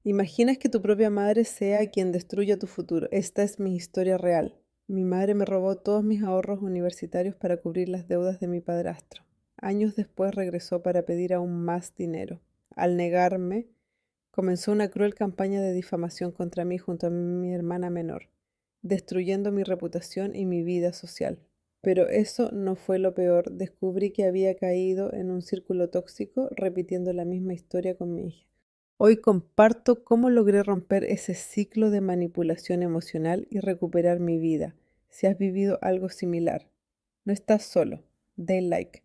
Imaginas que tu propia madre sea quien destruya tu futuro. Esta es mi historia real. Mi madre me robó todos mis ahorros universitarios para cubrir las deudas de mi padrastro. Años después regresó para pedir aún más dinero. Al negarme, comenzó una cruel campaña de difamación contra mí junto a mi hermana menor, destruyendo mi reputación y mi vida social. Pero eso no fue lo peor. Descubrí que había caído en un círculo tóxico, repitiendo la misma historia con mi hija. Hoy comparto cómo logré romper ese ciclo de manipulación emocional y recuperar mi vida. Si has vivido algo similar, no estás solo. Dale like.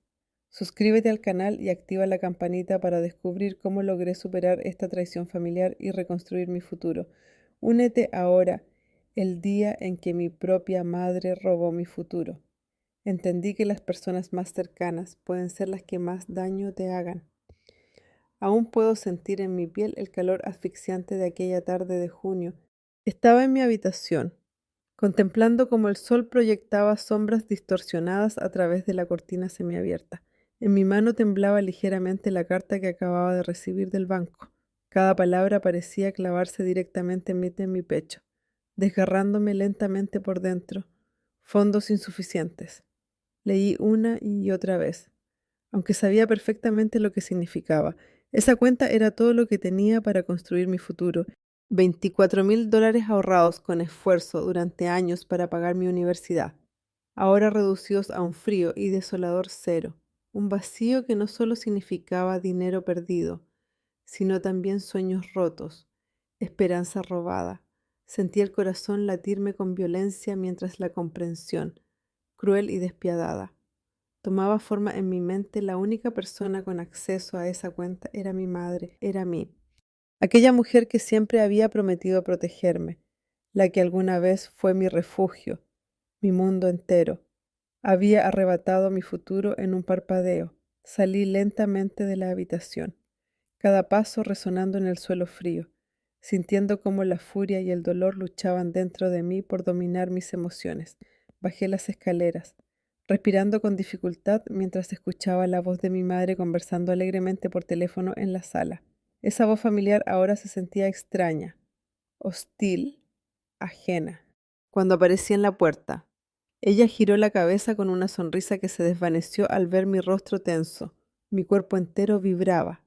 Suscríbete al canal y activa la campanita para descubrir cómo logré superar esta traición familiar y reconstruir mi futuro. Únete ahora, el día en que mi propia madre robó mi futuro. Entendí que las personas más cercanas pueden ser las que más daño te hagan. Aún puedo sentir en mi piel el calor asfixiante de aquella tarde de junio. Estaba en mi habitación, contemplando cómo el sol proyectaba sombras distorsionadas a través de la cortina semiabierta. En mi mano temblaba ligeramente la carta que acababa de recibir del banco. Cada palabra parecía clavarse directamente en mi pecho, desgarrándome lentamente por dentro. Fondos insuficientes. Leí una y otra vez, aunque sabía perfectamente lo que significaba. Esa cuenta era todo lo que tenía para construir mi futuro. $24,000 ahorrados con esfuerzo durante años para pagar mi universidad, ahora reducidos a un frío y desolador cero. Un vacío que no solo significaba dinero perdido, sino también sueños rotos, esperanza robada. Sentí el corazón latirme con violencia mientras la comprensión, cruel y despiadada, tomaba forma en mi mente. La única persona con acceso a esa cuenta era mi madre, era mí. Aquella mujer que siempre había prometido protegerme, la que alguna vez fue mi refugio, mi mundo entero. Había arrebatado mi futuro en un parpadeo. Salí lentamente de la habitación, cada paso resonando en el suelo frío, sintiendo cómo la furia y el dolor luchaban dentro de mí por dominar mis emociones. Bajé las escaleras, respirando con dificultad mientras escuchaba la voz de mi madre conversando alegremente por teléfono en la sala. Esa voz familiar ahora se sentía extraña, hostil, ajena. Cuando aparecí en la puerta, ella giró la cabeza con una sonrisa que se desvaneció al ver mi rostro tenso. Mi cuerpo entero vibraba,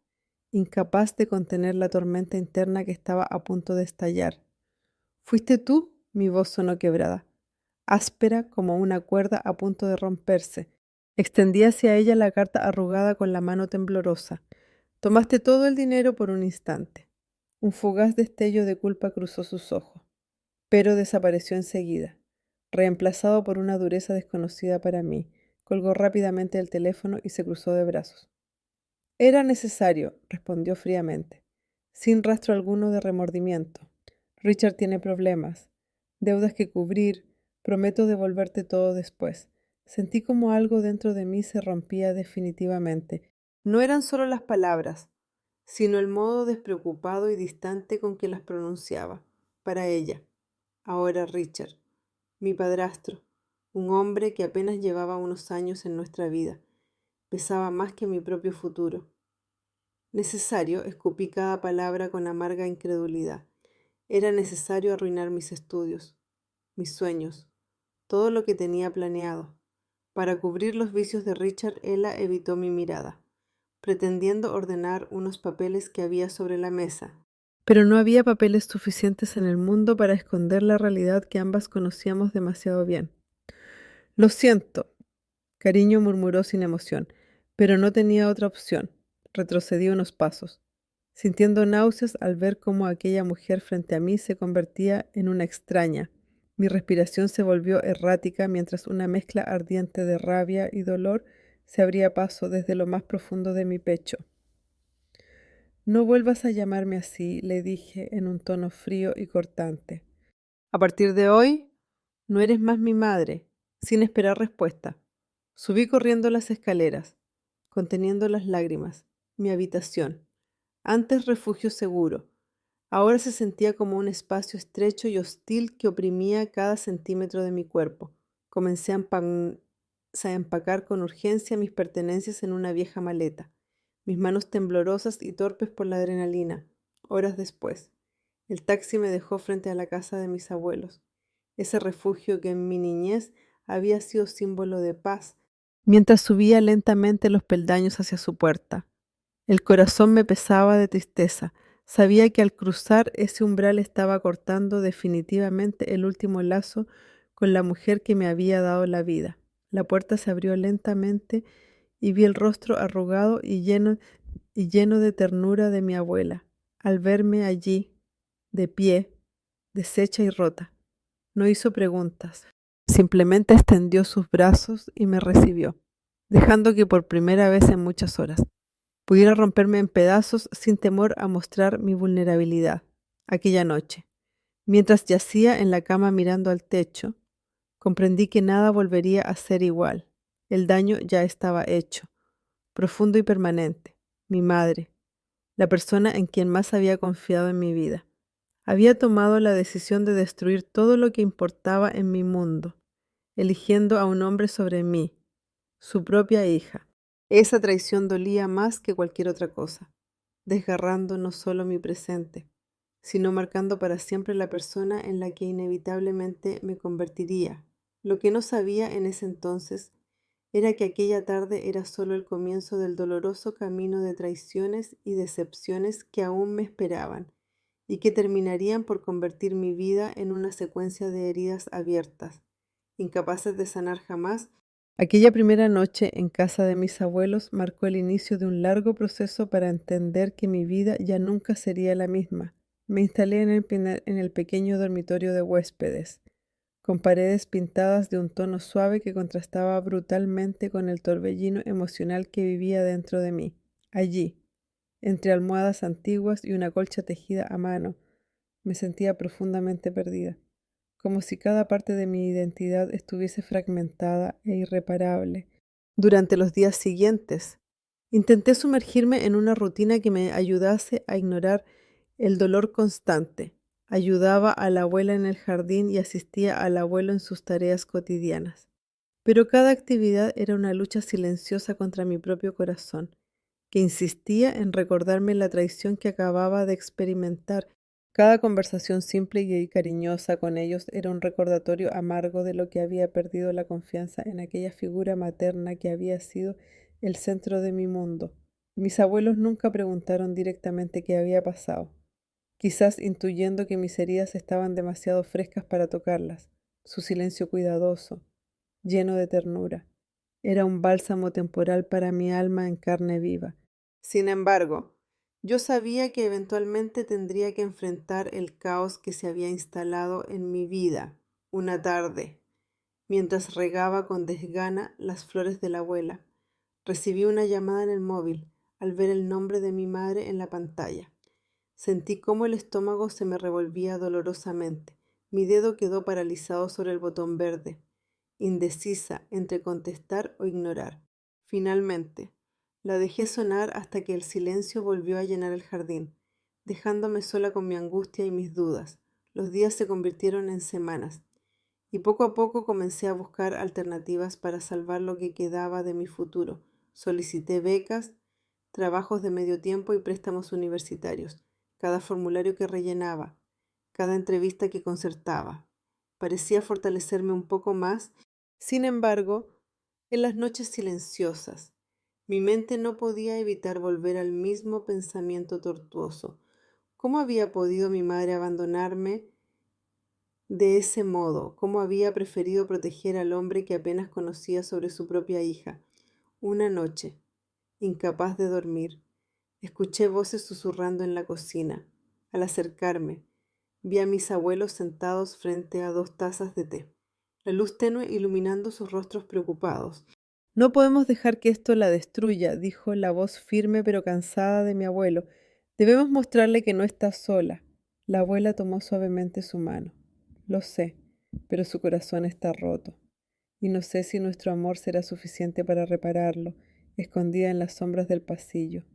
incapaz de contener la tormenta interna que estaba a punto de estallar. ¿Fuiste tú? Mi voz sonó quebrada, áspera como una cuerda a punto de romperse. Extendí hacia ella la carta arrugada con la mano temblorosa. Tomaste todo el dinero por un instante. Un fugaz destello de culpa cruzó sus ojos, pero desapareció enseguida, reemplazado por una dureza desconocida para mí. Colgó rápidamente el teléfono y se cruzó de brazos. Era necesario, respondió fríamente, sin rastro alguno de remordimiento. Richard tiene problemas, deudas que cubrir, prometo devolverte todo después. Sentí como algo dentro de mí se rompía definitivamente. No eran solo las palabras, sino el modo despreocupado y distante con que las pronunciaba. Para ella, ahora Richard, mi padrastro, un hombre que apenas llevaba unos años en nuestra vida, pesaba más que mi propio futuro. Necesario, escupí cada palabra con amarga incredulidad. Era necesario arruinar mis estudios, mis sueños, todo lo que tenía planeado. Para cubrir los vicios de Richard, ella evitó mi mirada, pretendiendo ordenar unos papeles que había sobre la mesa. Pero no había papeles suficientes en el mundo para esconder la realidad que ambas conocíamos demasiado bien. Lo siento, cariño, murmuró sin emoción, pero no tenía otra opción. Retrocedí unos pasos, sintiendo náuseas al ver cómo aquella mujer frente a mí se convertía en una extraña. Mi respiración se volvió errática mientras una mezcla ardiente de rabia y dolor se abría paso desde lo más profundo de mi pecho. No vuelvas a llamarme así, le dije en un tono frío y cortante. A partir de hoy, no eres más mi madre. Sin esperar respuesta, subí corriendo las escaleras, conteniendo las lágrimas. Mi habitación, antes refugio seguro, ahora se sentía como un espacio estrecho y hostil que oprimía cada centímetro de mi cuerpo. Comencé a empacar con urgencia mis pertenencias en una vieja maleta, mis manos temblorosas y torpes por la adrenalina. Horas después, El taxi me dejó frente a la casa de mis abuelos, ese refugio que en mi niñez había sido símbolo de paz, mientras subía lentamente los peldaños hacia su puerta. El corazón me pesaba de tristeza. Sabía que al cruzar ese umbral estaba cortando definitivamente el último lazo con la mujer que me había dado la vida. La puerta se abrió lentamente y vi el rostro arrugado y lleno de ternura de mi abuela, al verme allí, de pie, deshecha y rota. No hizo preguntas, simplemente extendió sus brazos y me recibió, dejando que por primera vez en muchas horas pudiera romperme en pedazos sin temor a mostrar mi vulnerabilidad. Aquella noche, mientras yacía en la cama mirando al techo, comprendí que nada volvería a ser igual. El daño ya estaba hecho, profundo y permanente. Mi madre, la persona en quien más había confiado en mi vida, había tomado la decisión de destruir todo lo que importaba en mi mundo, eligiendo a un hombre sobre mí, su propia hija. Esa traición dolía más que cualquier otra cosa, desgarrando no solo mi presente, sino marcando para siempre la persona en la que inevitablemente me convertiría. Lo que no sabía en ese entonces era que aquella tarde era solo el comienzo del doloroso camino de traiciones y decepciones que aún me esperaban y que terminarían por convertir mi vida en una secuencia de heridas abiertas, incapaces de sanar jamás. Aquella primera noche en casa de mis abuelos marcó el inicio de un largo proceso para entender que mi vida ya nunca sería la misma. Me instalé en el pequeño dormitorio de huéspedes, con paredes pintadas de un tono suave que contrastaba brutalmente con el torbellino emocional que vivía dentro de mí. Allí, entre almohadas antiguas y una colcha tejida a mano, me sentía profundamente perdida, como si cada parte de mi identidad estuviese fragmentada e irreparable. Durante los días siguientes, intenté sumergirme en una rutina que me ayudase a ignorar el dolor constante. Ayudaba a la abuela en el jardín y asistía al abuelo en sus tareas cotidianas. Pero cada actividad era una lucha silenciosa contra mi propio corazón, que insistía en recordarme la traición que acababa de experimentar. Cada conversación simple y cariñosa con ellos era un recordatorio amargo de lo que había perdido la confianza en aquella figura materna que había sido el centro de mi mundo. Mis abuelos nunca preguntaron directamente qué había pasado, quizás intuyendo que mis heridas estaban demasiado frescas para tocarlas. Su silencio cuidadoso, lleno de ternura, era un bálsamo temporal para mi alma en carne viva. Sin embargo, yo sabía que eventualmente tendría que enfrentar el caos que se había instalado en mi vida. Una tarde, mientras regaba con desgana las flores de la abuela, recibí una llamada en el móvil al ver el nombre de mi madre en la pantalla. Sentí cómo el estómago se me revolvía dolorosamente. Mi dedo quedó paralizado sobre el botón verde, indecisa entre contestar o ignorar. Finalmente, la dejé sonar hasta que el silencio volvió a llenar el jardín, dejándome sola con mi angustia y mis dudas. Los días se convirtieron en semanas, y poco a poco comencé a buscar alternativas para salvar lo que quedaba de mi futuro. Solicité becas, trabajos de medio tiempo y préstamos universitarios. Cada formulario que rellenaba, cada entrevista que concertaba, parecía fortalecerme un poco más. Sin embargo, en las noches silenciosas, mi mente no podía evitar volver al mismo pensamiento tortuoso. ¿Cómo había podido mi madre abandonarme de ese modo? ¿Cómo había preferido proteger al hombre que apenas conocía sobre su propia hija? Una noche, incapaz de dormir, escuché voces susurrando en la cocina. Al acercarme, vi a mis abuelos sentados frente a 2 tazas de té, la luz tenue iluminando sus rostros preocupados. No podemos dejar que esto la destruya, dijo la voz firme pero cansada de mi abuelo. Debemos mostrarle que no está sola. La abuela tomó suavemente su mano. Lo sé, pero su corazón está roto, y no sé si nuestro amor será suficiente para repararlo. Escondida en las sombras del pasillo,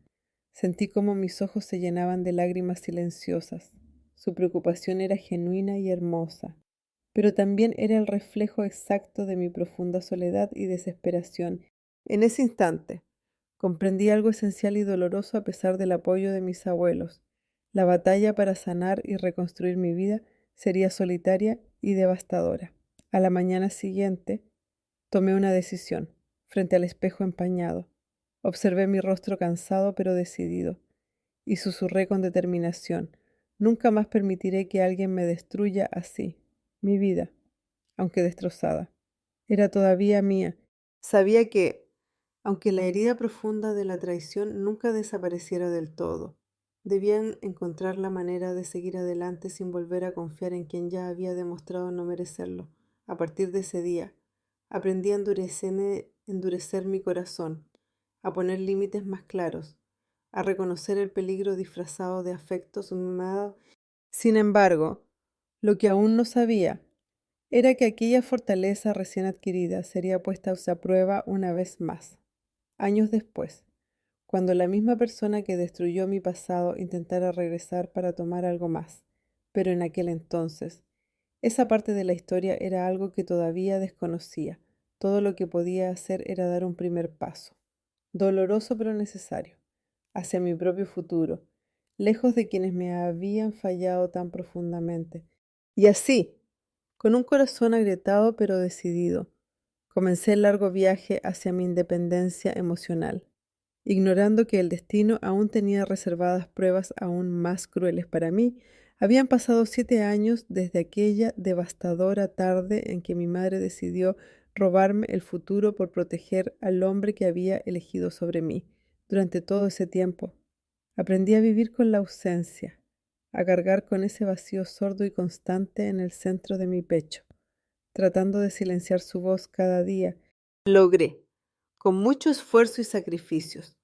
sentí como mis ojos se llenaban de lágrimas silenciosas. Su preocupación era genuina y hermosa, pero también era el reflejo exacto de mi profunda soledad y desesperación. En ese instante, comprendí algo esencial y doloroso a pesar del apoyo de mis abuelos. La batalla para sanar y reconstruir mi vida sería solitaria y devastadora. A la mañana siguiente, tomé una decisión. Frente al espejo empañado, observé mi rostro cansado pero decidido, y susurré con determinación: nunca más permitiré que alguien me destruya así. Mi vida, aunque destrozada, era todavía mía. Sabía que, aunque la herida profunda de la traición nunca desapareciera del todo, debían encontrar la manera de seguir adelante sin volver a confiar en quien ya había demostrado no merecerlo. A partir de ese día, aprendí a endurecer mi corazón, a poner límites más claros, a reconocer el peligro disfrazado de afectos mimados. Sin embargo, lo que aún no sabía era que aquella fortaleza recién adquirida sería puesta a prueba una vez más, años después, cuando la misma persona que destruyó mi pasado intentara regresar para tomar algo más. Pero en aquel entonces, esa parte de la historia era algo que todavía desconocía. Todo lo que podía hacer era dar un primer paso, doloroso pero necesario, hacia mi propio futuro, lejos de quienes me habían fallado tan profundamente. Y así, con un corazón agrietado pero decidido, comencé el largo viaje hacia mi independencia emocional, ignorando que el destino aún tenía reservadas pruebas aún más crueles para mí. Habían pasado 7 años desde aquella devastadora tarde en que mi madre decidió robarme el futuro por proteger al hombre que había elegido sobre mí. Durante todo ese tiempo, aprendí a vivir con la ausencia, a cargar con ese vacío sordo y constante en el centro de mi pecho, tratando de silenciar su voz cada día. Logré, con mucho esfuerzo y sacrificios,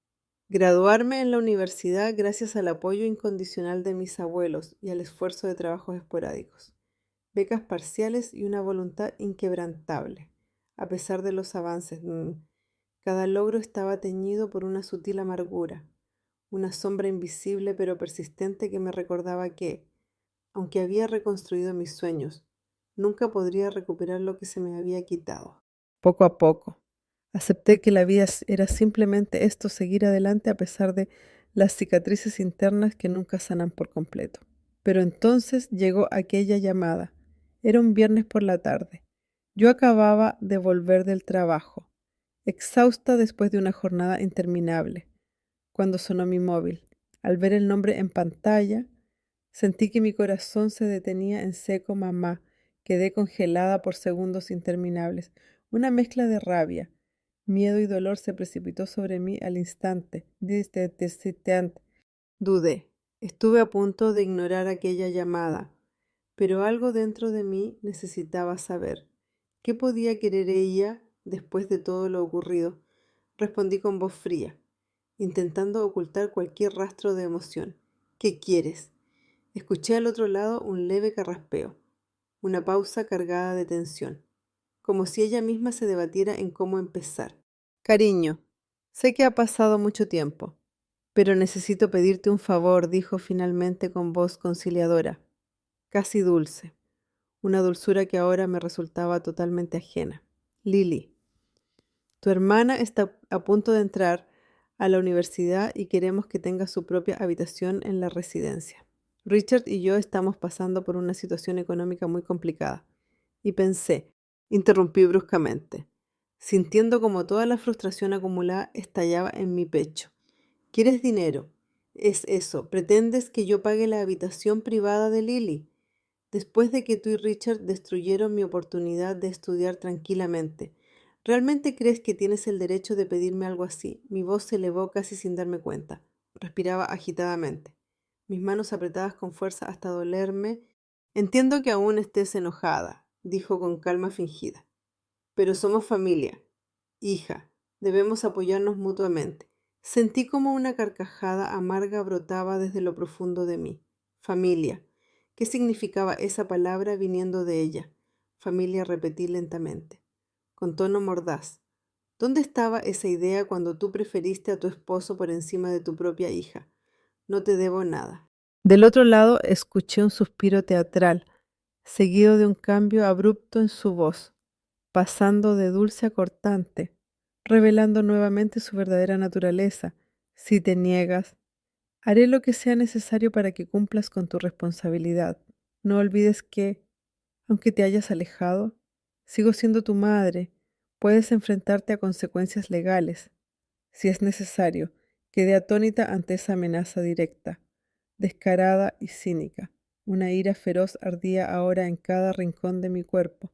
graduarme en la universidad gracias al apoyo incondicional de mis abuelos y al esfuerzo de trabajos esporádicos, becas parciales y una voluntad inquebrantable. A pesar de los avances, cada logro estaba teñido por una sutil amargura, una sombra invisible pero persistente que me recordaba que, aunque había reconstruido mis sueños, nunca podría recuperar lo que se me había quitado. Poco a poco, acepté que la vida era simplemente esto: seguir adelante a pesar de las cicatrices internas que nunca sanan por completo. Pero entonces llegó aquella llamada. Era un viernes por la tarde. Yo acababa de volver del trabajo, exhausta después de una jornada interminable, cuando sonó mi móvil. Al ver el nombre en pantalla, sentí que mi corazón se detenía en seco. Mamá. Quedé congelada por segundos interminables. Una mezcla de rabia, miedo y dolor se precipitó sobre mí al instante. Dudé. Estuve a punto de ignorar aquella llamada, pero algo dentro de mí necesitaba saber. ¿Qué podía querer ella después de todo lo ocurrido? Respondí con voz fría, intentando ocultar cualquier rastro de emoción. ¿Qué quieres? Escuché al otro lado un leve carraspeo, una pausa cargada de tensión, como si ella misma se debatiera en cómo empezar. Cariño, sé que ha pasado mucho tiempo, pero necesito pedirte un favor, dijo finalmente con voz conciliadora, casi dulce, una dulzura que ahora me resultaba totalmente ajena. Lily, tu hermana está a punto de entrar a la universidad y queremos que tenga su propia habitación en la residencia. Richard y yo estamos pasando por una situación económica muy complicada. Y pensé, interrumpí bruscamente, sintiendo como toda la frustración acumulada estallaba en mi pecho. ¿Quieres dinero? Es eso. ¿Pretendes que yo pague la habitación privada de Lily? Después de que tú y Richard destruyeron mi oportunidad de estudiar tranquilamente, ¿realmente crees que tienes el derecho de pedirme algo así? Mi voz se elevó casi sin darme cuenta. Respiraba agitadamente, mis manos apretadas con fuerza hasta dolerme. Entiendo que aún estés enojada, dijo con calma fingida, pero somos familia. Hija, debemos apoyarnos mutuamente. Sentí como una carcajada amarga brotaba desde lo profundo de mí. Familia. ¿Qué significaba esa palabra viniendo de ella? Familia, repetí lentamente, con tono mordaz. ¿Dónde estaba esa idea cuando tú preferiste a tu esposo por encima de tu propia hija? No te debo nada. Del otro lado escuché un suspiro teatral, seguido de un cambio abrupto en su voz, pasando de dulce a cortante, revelando nuevamente su verdadera naturaleza. Si te niegas, Haré lo que sea necesario para que cumplas con tu responsabilidad. No olvides que, aunque te hayas alejado, sigo siendo tu madre. Puedes enfrentarte a consecuencias legales. Si es necesario, quedé atónita ante esa amenaza directa, descarada y cínica. Una ira feroz ardía ahora en cada rincón de mi cuerpo.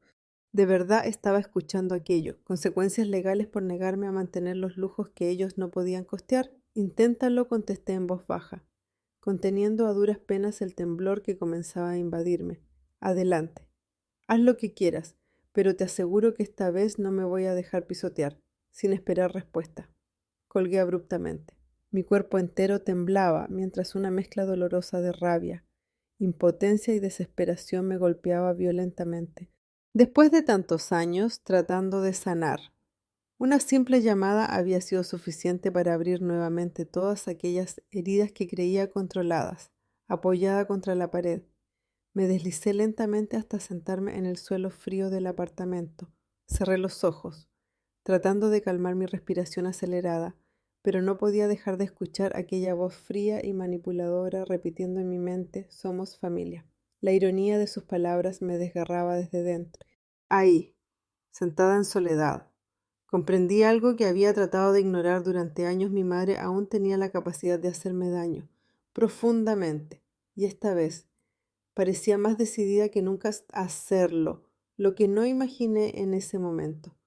De verdad estaba escuchando aquello. Consecuencias legales por negarme a mantener los lujos que ellos no podían costear. Inténtalo, contesté en voz baja, conteniendo a duras penas el temblor que comenzaba a invadirme. Adelante. Haz lo que quieras, pero te aseguro que esta vez no me voy a dejar pisotear, sin esperar respuesta. Colgué abruptamente. Mi cuerpo entero temblaba mientras una mezcla dolorosa de rabia, impotencia y desesperación me golpeaba violentamente. Después de tantos años tratando de sanar, una simple llamada había sido suficiente para abrir nuevamente todas aquellas heridas que creía controladas, apoyada contra la pared. Me deslicé lentamente hasta sentarme en el suelo frío del apartamento. Cerré los ojos, tratando de calmar mi respiración acelerada, pero no podía dejar de escuchar aquella voz fría y manipuladora repitiendo en mi mente: somos familia. La ironía de sus palabras me desgarraba desde dentro. Ahí, sentada en soledad, comprendí algo que había tratado de ignorar durante años. Mi madre aún tenía la capacidad de hacerme daño, profundamente, y esta vez parecía más decidida que nunca a hacerlo. Lo que no imaginé en ese momento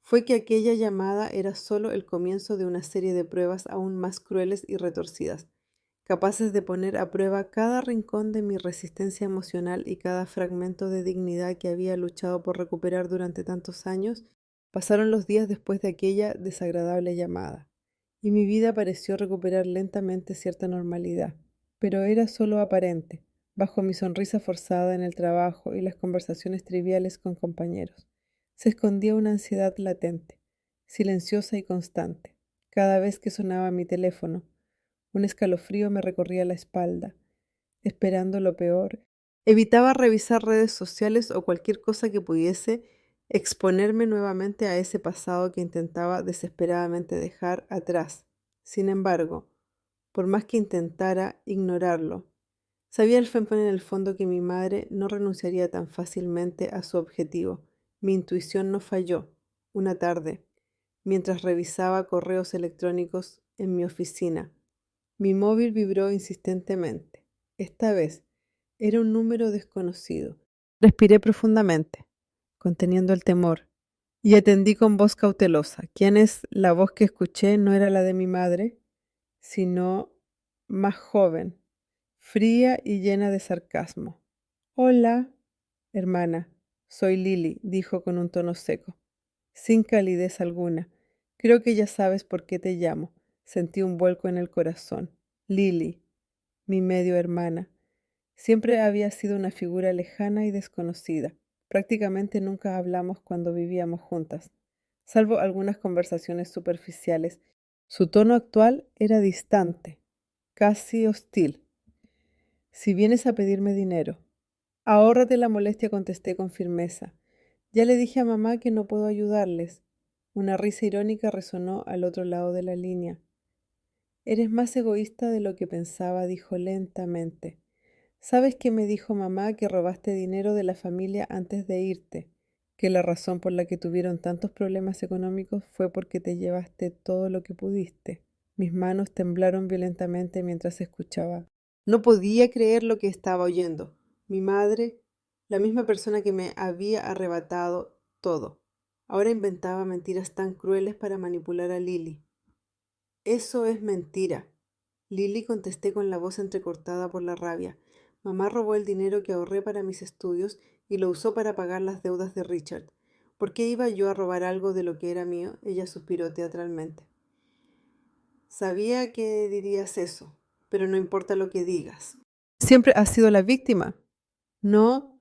fue que aquella llamada era solo el comienzo de una serie de pruebas aún más crueles y retorcidas, capaces de poner a prueba cada rincón de mi resistencia emocional y cada fragmento de dignidad que había luchado por recuperar durante tantos años. Pasaron los días después de aquella desagradable llamada, y mi vida pareció recuperar lentamente cierta normalidad, pero era solo aparente, bajo mi sonrisa forzada en el trabajo y las conversaciones triviales con compañeros. Se escondía una ansiedad latente, silenciosa y constante. Cada vez que sonaba mi teléfono, un escalofrío me recorría la espalda. Esperando lo peor, evitaba revisar redes sociales o cualquier cosa que pudiese exponerme nuevamente a ese pasado que intentaba desesperadamente dejar atrás. Sin embargo, por más que intentara ignorarlo, sabía en el fondo que mi madre no renunciaría tan fácilmente a su objetivo. Mi intuición no falló. Una tarde, mientras revisaba correos electrónicos en mi oficina, mi móvil vibró insistentemente. Esta vez era un número desconocido. Respiré profundamente, conteniendo el temor, y atendí con voz cautelosa. ¿Quién es? La voz que escuché no era la de mi madre, sino más joven, fría y llena de sarcasmo. Hola, hermana, soy Lily, dijo con un tono seco, sin calidez alguna. Creo que ya sabes por qué te llamo. Sentí un vuelco en el corazón. Lily, mi medio hermana, siempre había sido una figura lejana y desconocida. Prácticamente nunca hablamos cuando vivíamos juntas, salvo algunas conversaciones superficiales. Su tono actual era distante, casi hostil. Si vienes a pedirme dinero, ahórrate la molestia, contesté con firmeza. Ya le dije a mamá que no puedo ayudarles. Una risa irónica resonó al otro lado de la línea. Eres más egoísta de lo que pensaba, dijo lentamente. ¿Sabes qué me dijo mamá? Que robaste dinero de la familia antes de irte, que la razón por la que tuvieron tantos problemas económicos fue porque te llevaste todo lo que pudiste. Mis manos temblaron violentamente mientras escuchaba. No podía creer lo que estaba oyendo. Mi madre, la misma persona que me había arrebatado todo, ahora inventaba mentiras tan crueles para manipular a Lily. Eso es mentira. Lily, contesté con la voz entrecortada por la rabia. Mamá robó el dinero que ahorré para mis estudios y lo usó para pagar las deudas de Richard. ¿Por qué iba yo a robar algo de lo que era mío? Ella suspiró teatralmente. Sabía que dirías eso, pero no importa lo que digas. Siempre has sido la víctima. No,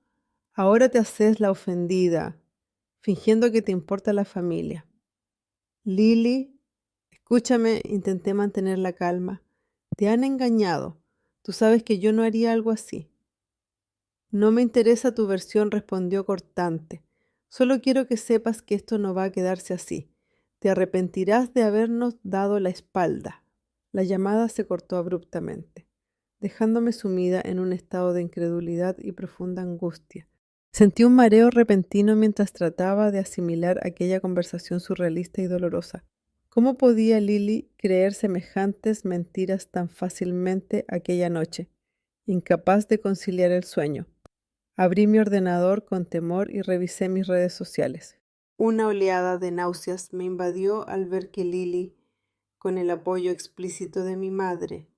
ahora te haces la ofendida, fingiendo que te importa la familia. Lily, escúchame, intenté mantener la calma. Te han engañado. Tú sabes que yo no haría algo así. No me interesa tu versión, respondió cortante. Solo quiero que sepas que esto no va a quedarse así. Te arrepentirás de habernos dado la espalda. La llamada se cortó abruptamente, dejándome sumida en un estado de incredulidad y profunda angustia. Sentí un mareo repentino mientras trataba de asimilar aquella conversación surrealista y dolorosa. ¿Cómo podía Lily creer semejantes mentiras tan fácilmente aquella noche, incapaz de conciliar el sueño? Abrí mi ordenador con temor y revisé mis redes sociales. Una oleada de náuseas me invadió al ver que Lily, con el apoyo explícito de mi madre,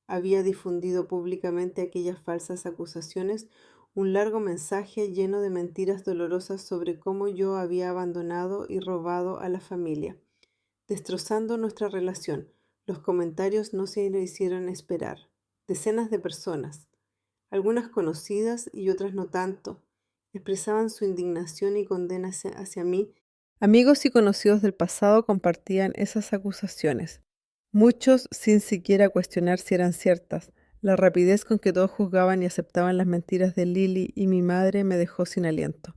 había difundido públicamente aquellas falsas acusaciones, un largo mensaje lleno de mentiras dolorosas sobre cómo yo había abandonado y robado a la familia, destrozando nuestra relación. Los comentarios no se le hicieron esperar. Decenas de personas, algunas conocidas y otras no tanto, expresaban su indignación y condena hacia mí. Amigos y conocidos del pasado compartían esas acusaciones, muchos sin siquiera cuestionar si eran ciertas. La rapidez con que todos juzgaban y aceptaban las mentiras de Lily y mi madre me dejó sin aliento,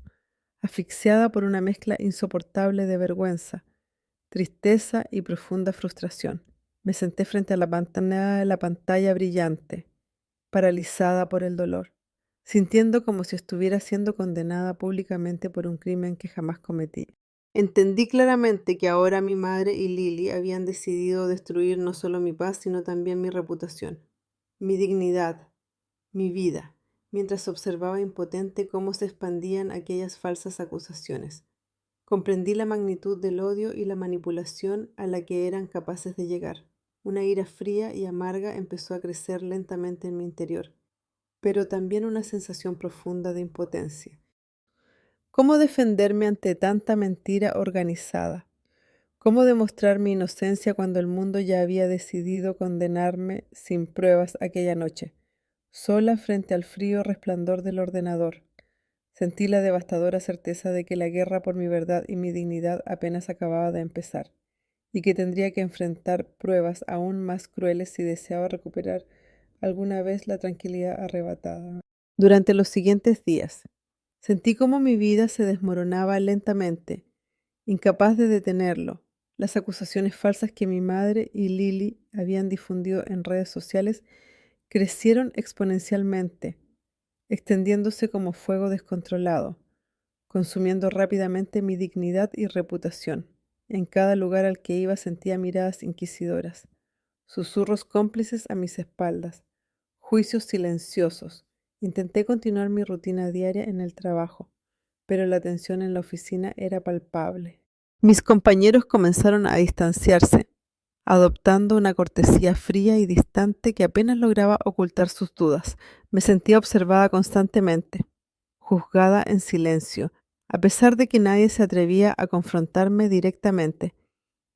asfixiada por una mezcla insoportable de vergüenza, tristeza y profunda frustración. Me senté frente a la pantalla brillante, paralizada por el dolor, sintiendo como si estuviera siendo condenada públicamente por un crimen que jamás cometí. Entendí claramente que ahora mi madre y Lily habían decidido destruir no solo mi paz, sino también mi reputación, mi dignidad, mi vida, mientras observaba impotente cómo se expandían aquellas falsas acusaciones. Comprendí la magnitud del odio y la manipulación a la que eran capaces de llegar. Una ira fría y amarga empezó a crecer lentamente en mi interior, pero también una sensación profunda de impotencia. ¿Cómo defenderme ante tanta mentira organizada? ¿Cómo demostrar mi inocencia cuando el mundo ya había decidido condenarme sin pruebas aquella noche, sola frente al frío resplandor del ordenador? Sentí la devastadora certeza de que la guerra por mi verdad y mi dignidad apenas acababa de empezar, y que tendría que enfrentar pruebas aún más crueles si deseaba recuperar alguna vez la tranquilidad arrebatada. Durante los siguientes días, sentí cómo mi vida se desmoronaba lentamente, incapaz de detenerlo. Las acusaciones falsas que mi madre y Lily habían difundido en redes sociales crecieron exponencialmente, extendiéndose como fuego descontrolado, consumiendo rápidamente mi dignidad y reputación. En cada lugar al que iba sentía miradas inquisidoras, susurros cómplices a mis espaldas, juicios silenciosos. Intenté continuar mi rutina diaria en el trabajo, pero la tensión en la oficina era palpable. Mis compañeros comenzaron a distanciarse, adoptando una cortesía fría y distante que apenas lograba ocultar sus dudas. Me sentía observada constantemente, juzgada en silencio, a pesar de que nadie se atrevía a confrontarme directamente.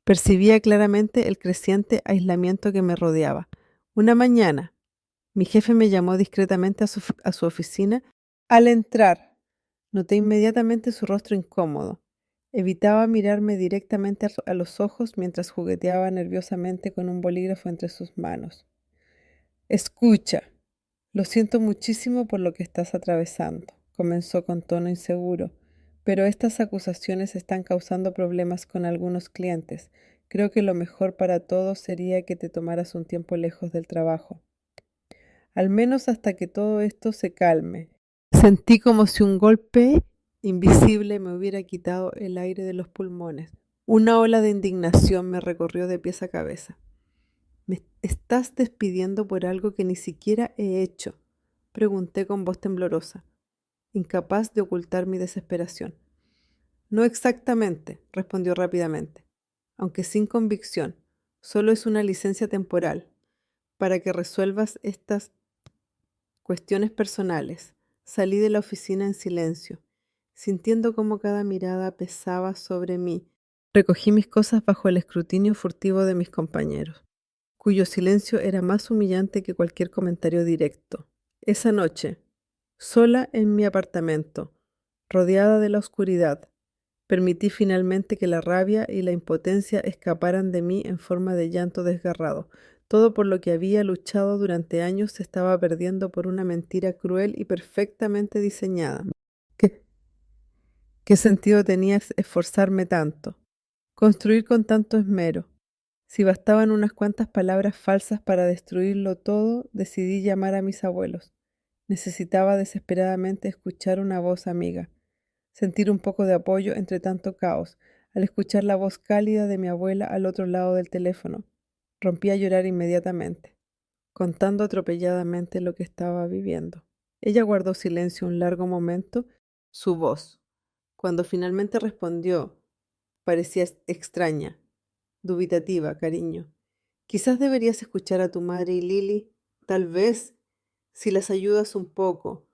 Percibía claramente el creciente aislamiento que me rodeaba. Una mañana, mi jefe me llamó discretamente a su oficina. Al entrar, noté inmediatamente su rostro incómodo. Evitaba mirarme directamente a los ojos mientras jugueteaba nerviosamente con un bolígrafo entre sus manos. Escucha, lo siento muchísimo por lo que estás atravesando, comenzó con tono inseguro, pero estas acusaciones están causando problemas con algunos clientes. Creo que lo mejor para todos sería que te tomaras un tiempo lejos del trabajo, al menos hasta que todo esto se calme. Sentí como si un golpe invisible me hubiera quitado el aire de los pulmones. Una ola de indignación me recorrió de pies a cabeza. ¿Me estás despidiendo por algo que ni siquiera he hecho?, pregunté con voz temblorosa, incapaz de ocultar mi desesperación. No exactamente, respondió rápidamente, aunque sin convicción. Solo es una licencia temporal para que resuelvas estas cuestiones personales. Salí de la oficina en silencio, sintiendo cómo cada mirada pesaba sobre mí. Recogí mis cosas bajo el escrutinio furtivo de mis compañeros, cuyo silencio era más humillante que cualquier comentario directo. Esa noche, sola en mi apartamento, rodeada de la oscuridad, permití finalmente que la rabia y la impotencia escaparan de mí en forma de llanto desgarrado. Todo por lo que había luchado durante años se estaba perdiendo por una mentira cruel y perfectamente diseñada. ¿Qué sentido tenía esforzarme tanto? Construir con tanto esmero, Si bastaban unas cuantas palabras falsas para destruirlo todo, decidí llamar a mis abuelos. Necesitaba desesperadamente escuchar una voz amiga, sentir un poco de apoyo entre tanto caos. Al escuchar la voz cálida de mi abuela al otro lado del teléfono, rompí a llorar inmediatamente, contando atropelladamente lo que estaba viviendo. Ella guardó silencio un largo momento. Su voz, cuando finalmente respondió, parecía extraña, dubitativa, cariño. Quizás deberías escuchar a tu madre y Lily. Tal vez, si las ayudas un poco,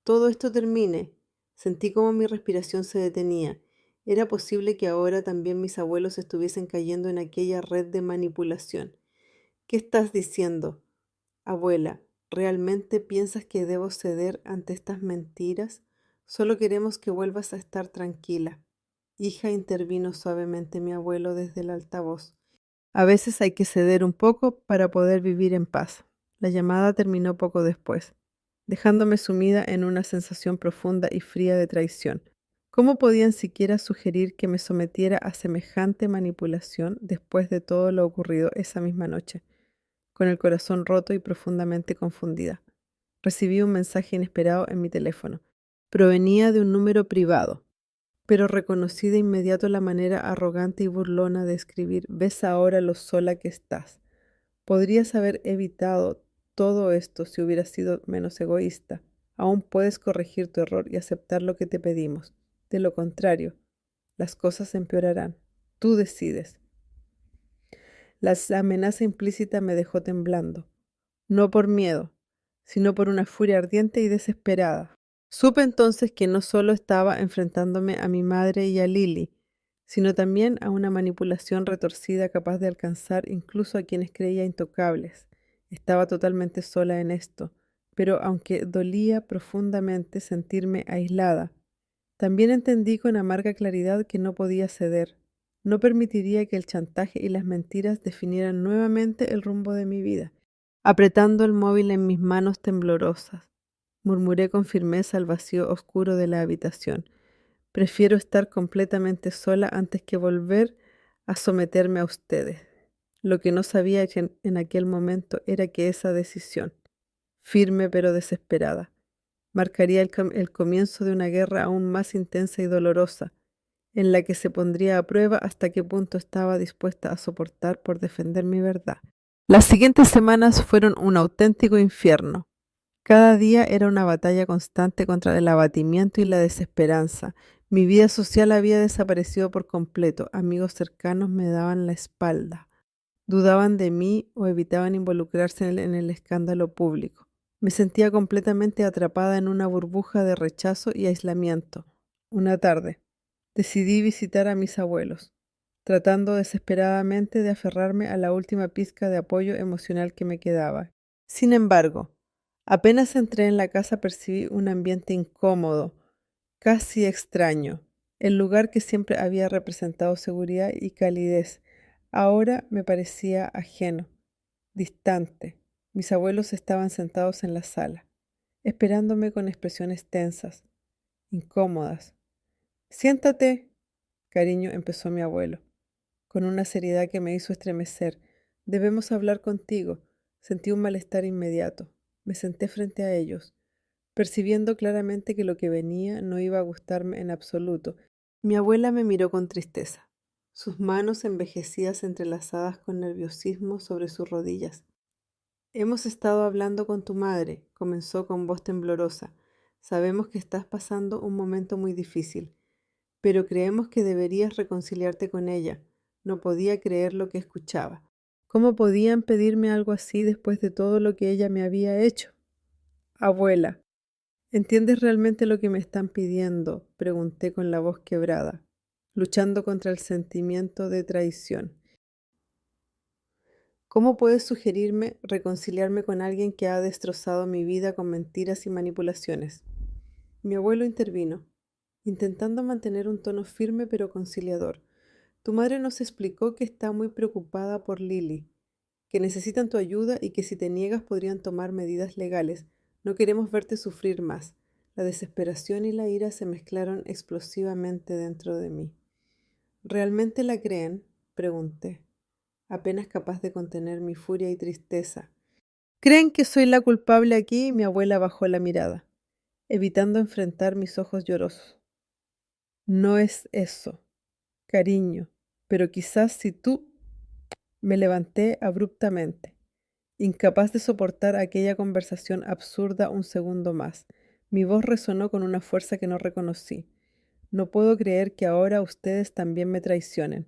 todo esto termine. Sentí como mi respiración se detenía. Era posible que ahora también mis abuelos estuviesen cayendo en aquella red de manipulación. ¿Qué estás diciendo, abuela? ¿Realmente piensas que debo ceder ante estas mentiras? Solo queremos que vuelvas a estar tranquila. Hija, intervino suavemente mi abuelo desde el altavoz. A veces hay que ceder un poco para poder vivir en paz. La llamada terminó poco después, dejándome sumida en una sensación profunda y fría de traición. ¿Cómo podían siquiera sugerir que me sometiera a semejante manipulación después de todo lo ocurrido esa misma noche? Con el corazón roto y profundamente confundida, recibí un mensaje inesperado en mi teléfono. Provenía de un número privado, pero reconocí de inmediato la manera arrogante y burlona de escribir: «Ves ahora lo sola que estás. Podrías haber evitado todo esto si hubieras sido menos egoísta. Aún puedes corregir tu error y aceptar lo que te pedimos. De lo contrario, las cosas empeorarán. Tú decides». La amenaza implícita me dejó temblando, no por miedo, sino por una furia ardiente y desesperada. Supe entonces que no solo estaba enfrentándome a mi madre y a Lily, sino también a una manipulación retorcida capaz de alcanzar incluso a quienes creía intocables. Estaba totalmente sola en esto, pero aunque dolía profundamente sentirme aislada, también entendí con amarga claridad que no podía ceder. No permitiría que el chantaje y las mentiras definieran nuevamente el rumbo de mi vida. Apretando el móvil en mis manos temblorosas, murmuré con firmeza al vacío oscuro de la habitación: «Prefiero estar completamente sola antes que volver a someterme a ustedes». Lo que no sabía en aquel momento era que esa decisión, firme pero desesperada, marcaría el comienzo de una guerra aún más intensa y dolorosa, en la que se pondría a prueba hasta qué punto estaba dispuesta a soportar por defender mi verdad. Las siguientes semanas fueron un auténtico infierno. Cada día era una batalla constante contra el abatimiento y la desesperanza. Mi vida social había desaparecido por completo. Amigos cercanos me daban la espalda. Dudaban de mí o evitaban involucrarse en el escándalo público. Me sentía completamente atrapada en una burbuja de rechazo y aislamiento. Una tarde, decidí visitar a mis abuelos, tratando desesperadamente de aferrarme a la última pizca de apoyo emocional que me quedaba. Sin embargo, apenas entré en la casa percibí un ambiente incómodo, casi extraño. El lugar que siempre había representado seguridad y calidez ahora me parecía ajeno, distante. Mis abuelos estaban sentados en la sala, esperándome con expresiones tensas, incómodas. «Siéntate, cariño», empezó mi abuelo, con una seriedad que me hizo estremecer. «Debemos hablar contigo». Sentí un malestar inmediato. Me senté frente a ellos, percibiendo claramente que lo que venía no iba a gustarme en absoluto. Mi abuela me miró con tristeza, sus manos envejecidas entrelazadas con nerviosismo sobre sus rodillas. «Hemos estado hablando con tu madre», comenzó con voz temblorosa. «Sabemos que estás pasando un momento muy difícil, pero creemos que deberías reconciliarte con ella». No podía creer lo que escuchaba. ¿Cómo podían pedirme algo así después de todo lo que ella me había hecho? «Abuela, ¿entiendes realmente lo que me están pidiendo?», pregunté con la voz quebrada, luchando contra el sentimiento de traición. «¿Cómo puedes sugerirme reconciliarme con alguien que ha destrozado mi vida con mentiras y manipulaciones?». Mi abuelo intervino, intentando mantener un tono firme pero conciliador. «Tu madre nos explicó que está muy preocupada por Lily, que necesitan tu ayuda y que si te niegas podrían tomar medidas legales. No queremos verte sufrir más». La desesperación y la ira se mezclaron explosivamente dentro de mí. «¿Realmente la creen?», pregunté. apenas capaz de contener mi furia y tristeza. ¿Creen que soy la culpable aquí? Mi abuela bajó la mirada, evitando enfrentar mis ojos llorosos. No es eso, cariño, pero quizás si tú... Me levanté abruptamente, incapaz de soportar aquella conversación absurda un segundo más. Mi voz resonó con una fuerza que no reconocí. No puedo creer que ahora ustedes también me traicionen.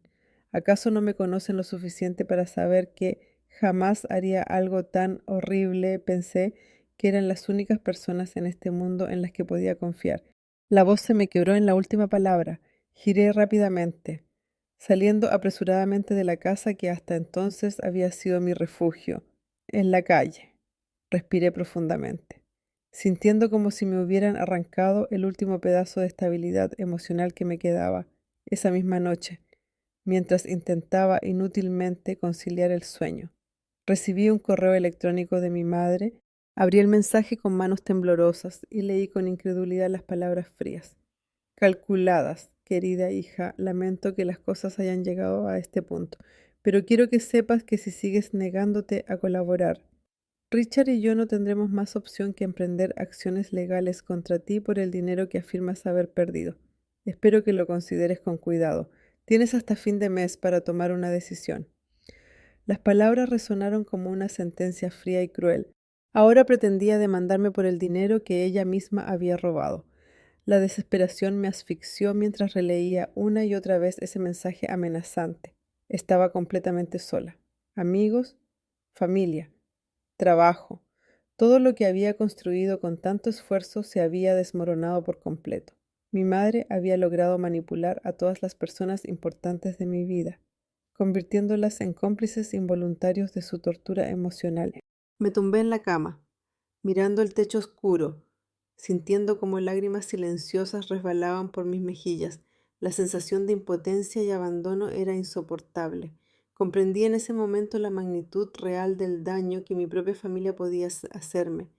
¿Acaso no me conocen lo suficiente para saber que jamás haría algo tan horrible? Pensé que eran las únicas personas en este mundo en las que podía confiar. La voz se me quebró en la última palabra. Giré rápidamente, saliendo apresuradamente de la casa que hasta entonces había sido mi refugio, en la calle. Respiré profundamente, sintiendo como si me hubieran arrancado el último pedazo de estabilidad emocional que me quedaba esa misma noche, mientras intentaba inútilmente conciliar el sueño. Recibí un correo electrónico de mi madre, abrí el mensaje con manos temblorosas y leí con incredulidad las palabras frías. Calculadas, querida hija, lamento que las cosas hayan llegado a este punto, pero quiero que sepas que si sigues negándote a colaborar, Richard y yo no tendremos más opción que emprender acciones legales contra ti por el dinero que afirmas haber perdido. Espero que lo consideres con cuidado. Tienes hasta fin de mes para tomar una decisión. Las palabras resonaron como una sentencia fría y cruel. Ahora pretendía demandarme por el dinero que ella misma había robado. La desesperación me asfixió mientras releía una y otra vez ese mensaje amenazante. Estaba completamente sola. Amigos, familia, trabajo. Todo lo que había construido con tanto esfuerzo se había desmoronado por completo. Mi madre había logrado manipular a todas las personas importantes de mi vida, convirtiéndolas en cómplices involuntarios de su tortura emocional. Me tumbé en la cama, mirando el techo oscuro, sintiendo como lágrimas silenciosas resbalaban por mis mejillas. La sensación de impotencia y abandono era insoportable. Comprendí en ese momento la magnitud real del daño que mi propia familia podía hacerme,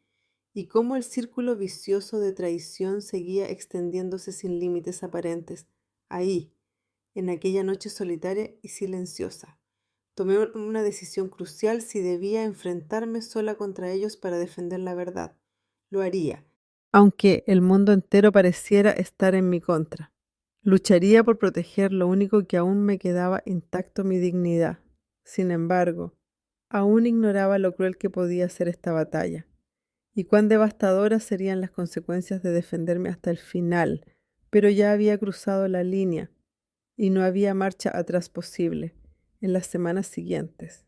y cómo el círculo vicioso de traición seguía extendiéndose sin límites aparentes, ahí, en aquella noche solitaria y silenciosa. Tomé una decisión crucial: si debía enfrentarme sola contra ellos para defender la verdad. Lo haría, aunque el mundo entero pareciera estar en mi contra. Lucharía por proteger lo único que aún me quedaba intacto: mi dignidad. Sin embargo, aún ignoraba lo cruel que podía ser esta batalla, y cuán devastadoras serían las consecuencias de defenderme hasta el final, pero ya había cruzado la línea y no había marcha atrás posible. En las semanas siguientes,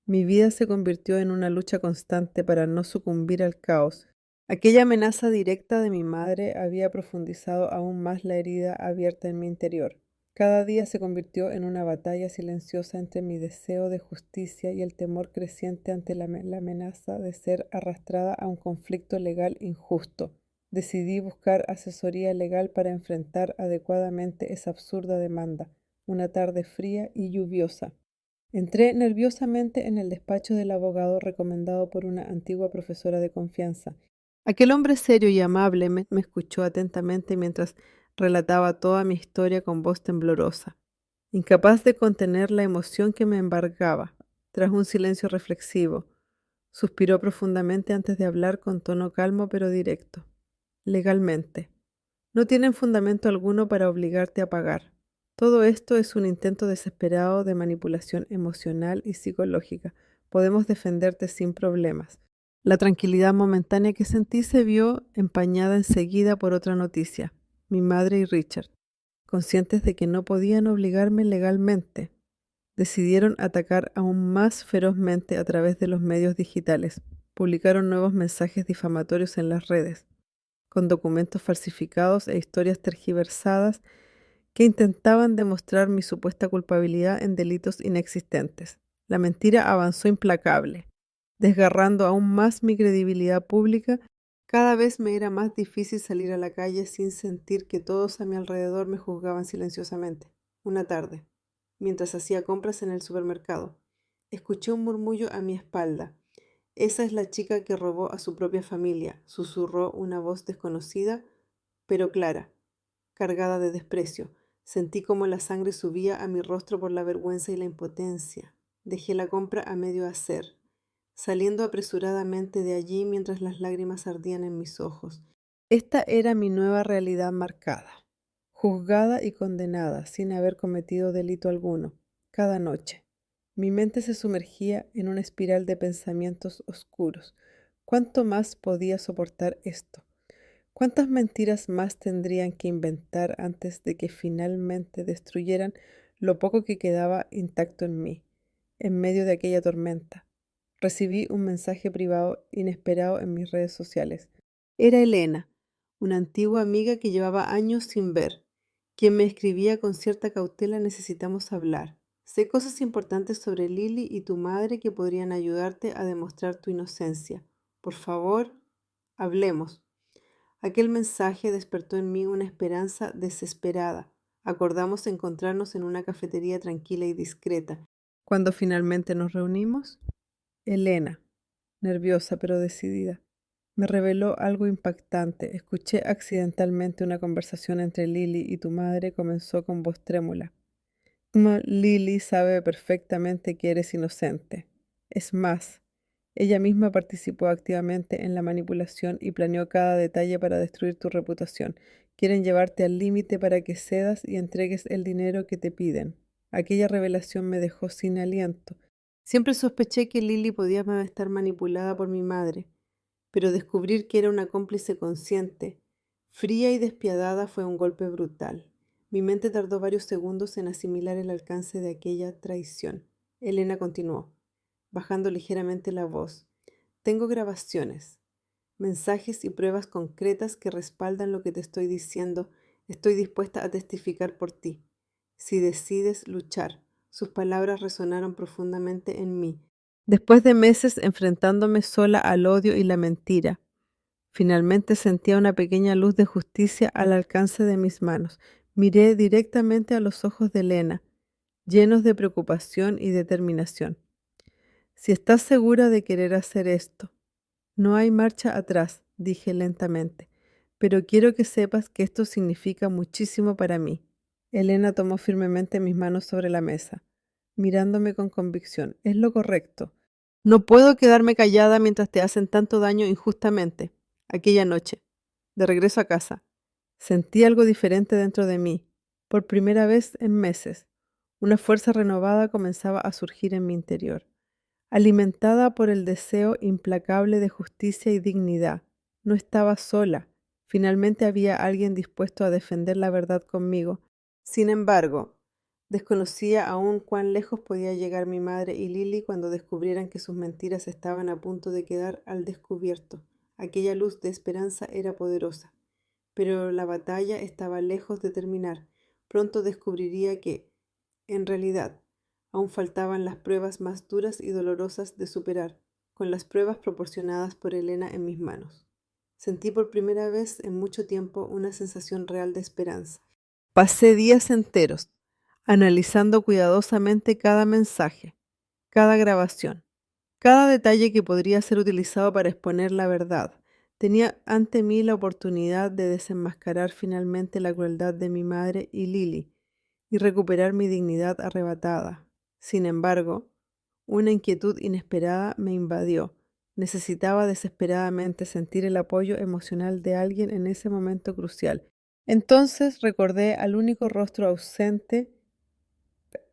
mi vida se convirtió en una lucha constante para no sucumbir al caos. Aquella amenaza directa de mi madre había profundizado aún más la herida abierta en mi interior. Cada día se convirtió en una batalla silenciosa entre mi deseo de justicia y el temor creciente ante la amenaza de ser arrastrada a un conflicto legal injusto. Decidí buscar asesoría legal para enfrentar adecuadamente esa absurda demanda. Una tarde fría y lluviosa, entré nerviosamente en el despacho del abogado recomendado por una antigua profesora de confianza. Aquel hombre serio y amable me escuchó atentamente mientras relataba toda mi historia con voz temblorosa, incapaz de contener la emoción que me embargaba. Tras un silencio reflexivo, suspiró profundamente antes de hablar con tono calmo pero directo. Legalmente, no tienen fundamento alguno para obligarte a pagar. Todo esto es un intento desesperado de manipulación emocional y psicológica. Podemos defenderte sin problemas. La tranquilidad momentánea que sentí se vio empañada enseguida por otra noticia. Mi madre y Richard, conscientes de que no podían obligarme legalmente, decidieron atacar aún más ferozmente a través de los medios digitales. Publicaron nuevos mensajes difamatorios en las redes, con documentos falsificados e historias tergiversadas que intentaban demostrar mi supuesta culpabilidad en delitos inexistentes. La mentira avanzó implacable, desgarrando aún más mi credibilidad pública. Cada vez me era más difícil salir a la calle sin sentir que todos a mi alrededor me juzgaban silenciosamente. Una tarde, mientras hacía compras en el supermercado, escuché un murmullo a mi espalda. «Esa es la chica que robó a su propia familia», susurró una voz desconocida, pero clara, cargada de desprecio. Sentí como la sangre subía a mi rostro por la vergüenza y la impotencia. Dejé la compra a medio hacer, saliendo apresuradamente de allí mientras las lágrimas ardían en mis ojos. Esta era mi nueva realidad marcada, juzgada y condenada sin haber cometido delito alguno, cada noche. Mi mente se sumergía en una espiral de pensamientos oscuros. ¿Cuánto más podía soportar esto? ¿Cuántas mentiras más tendrían que inventar antes de que finalmente destruyeran lo poco que quedaba intacto en mí, en medio de aquella tormenta? Recibí un mensaje privado inesperado en mis redes sociales. Era Elena, una antigua amiga que llevaba años sin ver, quien me escribía con cierta cautela: necesitamos hablar. Sé cosas importantes sobre Lily y tu madre que podrían ayudarte a demostrar tu inocencia. Por favor, hablemos. Aquel mensaje despertó en mí una esperanza desesperada. Acordamos encontrarnos en una cafetería tranquila y discreta. Cuando finalmente nos reunimos, Elena, nerviosa pero decidida, me reveló algo impactante. Escuché accidentalmente una conversación entre Lily y tu madre. Comenzó con voz trémula. Lily sabe perfectamente que eres inocente. Es más, ella misma participó activamente en la manipulación y planeó cada detalle para destruir tu reputación. Quieren llevarte al límite para que cedas y entregues el dinero que te piden. Aquella revelación me dejó sin aliento. Siempre sospeché que Lily podía estar manipulada por mi madre, pero descubrir que era una cómplice consciente, fría y despiadada, fue un golpe brutal. Mi mente tardó varios segundos en asimilar el alcance de aquella traición. Elena continuó, bajando ligeramente la voz. Tengo grabaciones, mensajes y pruebas concretas que respaldan lo que te estoy diciendo. Estoy dispuesta a testificar por ti, si decides luchar. Sus palabras resonaron profundamente en mí. Después de meses enfrentándome sola al odio y la mentira, finalmente sentía una pequeña luz de justicia al alcance de mis manos. Miré directamente a los ojos de Elena, llenos de preocupación y determinación. Si estás segura de querer hacer esto, no hay marcha atrás, dije lentamente, pero quiero que sepas que esto significa muchísimo para mí. Elena tomó firmemente mis manos sobre la mesa, mirándome con convicción. Es lo correcto. No puedo quedarme callada mientras te hacen tanto daño injustamente. Aquella noche, de regreso a casa, sentí algo diferente dentro de mí. Por primera vez en meses, una fuerza renovada comenzaba a surgir en mi interior, alimentada por el deseo implacable de justicia y dignidad. No estaba sola. Finalmente había alguien dispuesto a defender la verdad conmigo. Sin embargo, desconocía aún cuán lejos podía llegar mi madre y Lily cuando descubrieran que sus mentiras estaban a punto de quedar al descubierto. Aquella luz de esperanza era poderosa, pero la batalla estaba lejos de terminar. Pronto descubriría que, en realidad, aún faltaban las pruebas más duras y dolorosas de superar, con las pruebas proporcionadas por Elena en mis manos. Sentí por primera vez en mucho tiempo una sensación real de esperanza. Pasé días enteros analizando cuidadosamente cada mensaje, cada grabación, cada detalle que podría ser utilizado para exponer la verdad. Tenía ante mí la oportunidad de desenmascarar finalmente la crueldad de mi madre y Lily y recuperar mi dignidad arrebatada. Sin embargo, una inquietud inesperada me invadió. Necesitaba desesperadamente sentir el apoyo emocional de alguien en ese momento crucial. Entonces recordé al único rostro ausente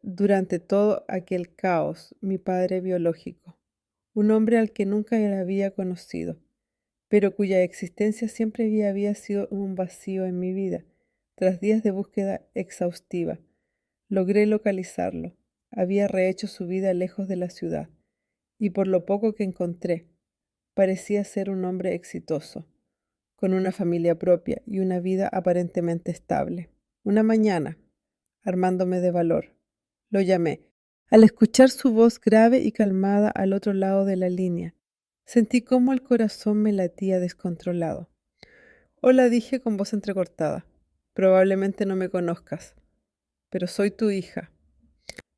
durante todo aquel caos, mi padre biológico, un hombre al que nunca había conocido, pero cuya existencia siempre había sido un vacío en mi vida. Tras días de búsqueda exhaustiva, logré localizarlo. Había rehecho su vida lejos de la ciudad, y por lo poco que encontré, parecía ser un hombre exitoso, con una familia propia y una vida aparentemente estable. Una mañana, armándome de valor, lo llamé. Al escuchar su voz grave y calmada al otro lado de la línea, sentí cómo el corazón me latía descontrolado. Hola, dije con voz entrecortada. Probablemente no me conozcas, pero soy tu hija.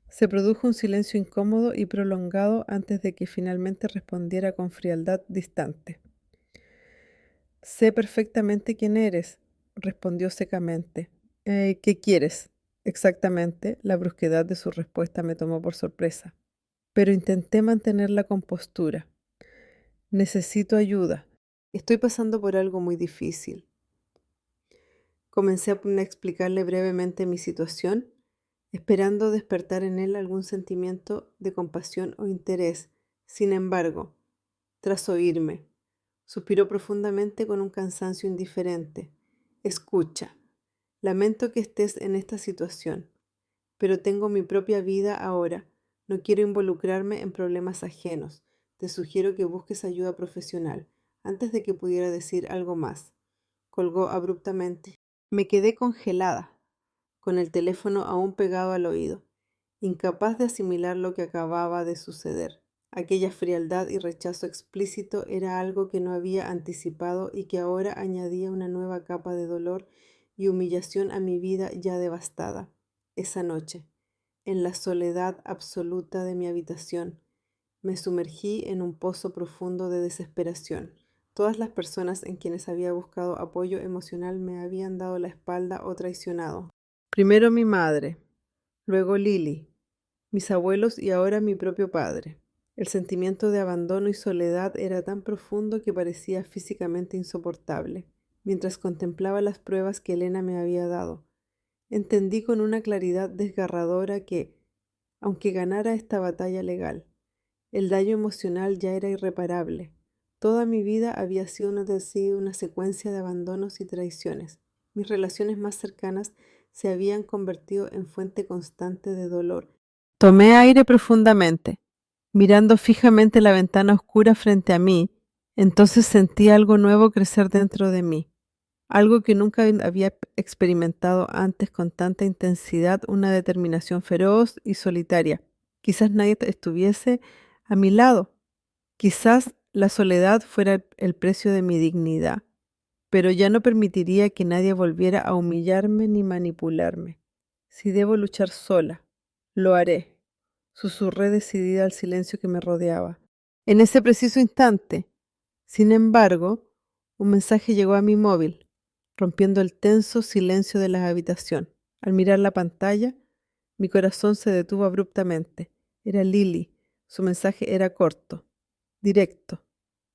Se produjo un silencio incómodo y prolongado antes de que finalmente respondiera con frialdad distante. Sé perfectamente quién eres, respondió secamente. ¿Qué quieres? Exactamente, la brusquedad de su respuesta me tomó por sorpresa. pero intenté mantener la compostura. Necesito ayuda. Estoy pasando por algo muy difícil. Comencé a explicarle brevemente mi situación, esperando despertar en él algún sentimiento de compasión o interés. Sin embargo, tras oírme, suspiró profundamente con un cansancio indiferente. Escucha, lamento que estés en esta situación, pero tengo mi propia vida ahora. No quiero involucrarme en problemas ajenos. Te sugiero que busques ayuda profesional. Antes de que pudiera decir algo más, colgó abruptamente. Me quedé congelada, con el teléfono aún pegado al oído, incapaz de asimilar lo que acababa de suceder. Aquella frialdad y rechazo explícito era algo que no había anticipado y que ahora añadía una nueva capa de dolor y humillación a mi vida ya devastada. Esa noche, en la soledad absoluta de mi habitación, me sumergí en un pozo profundo de desesperación. Todas las personas en quienes había buscado apoyo emocional me habían dado la espalda o traicionado. Primero mi madre, luego Lily, mis abuelos y ahora mi propio padre. El sentimiento de abandono y soledad era tan profundo que parecía físicamente insoportable. Mientras contemplaba las pruebas que Elena me había dado, entendí con una claridad desgarradora que, aunque ganara esta batalla legal, el daño emocional ya era irreparable. Toda mi vida había sido una secuencia de abandonos y traiciones. Mis relaciones más cercanas se habían convertido en fuente constante de dolor. Tomé aire profundamente, mirando fijamente la ventana oscura frente a mí. Entonces sentí algo nuevo crecer dentro de mí, algo que nunca había experimentado antes con tanta intensidad, una determinación feroz y solitaria. Quizás nadie estuviese a mi lado, quizás la soledad fuera el precio de mi dignidad, pero ya no permitiría que nadie volviera a humillarme ni manipularme. Si debo luchar sola, lo haré, susurré decidida al silencio que me rodeaba. En ese preciso instante, sin embargo, un mensaje llegó a mi móvil, rompiendo el tenso silencio de la habitación. Al mirar la pantalla, mi corazón se detuvo abruptamente. Era Lily. Su mensaje era corto, directo,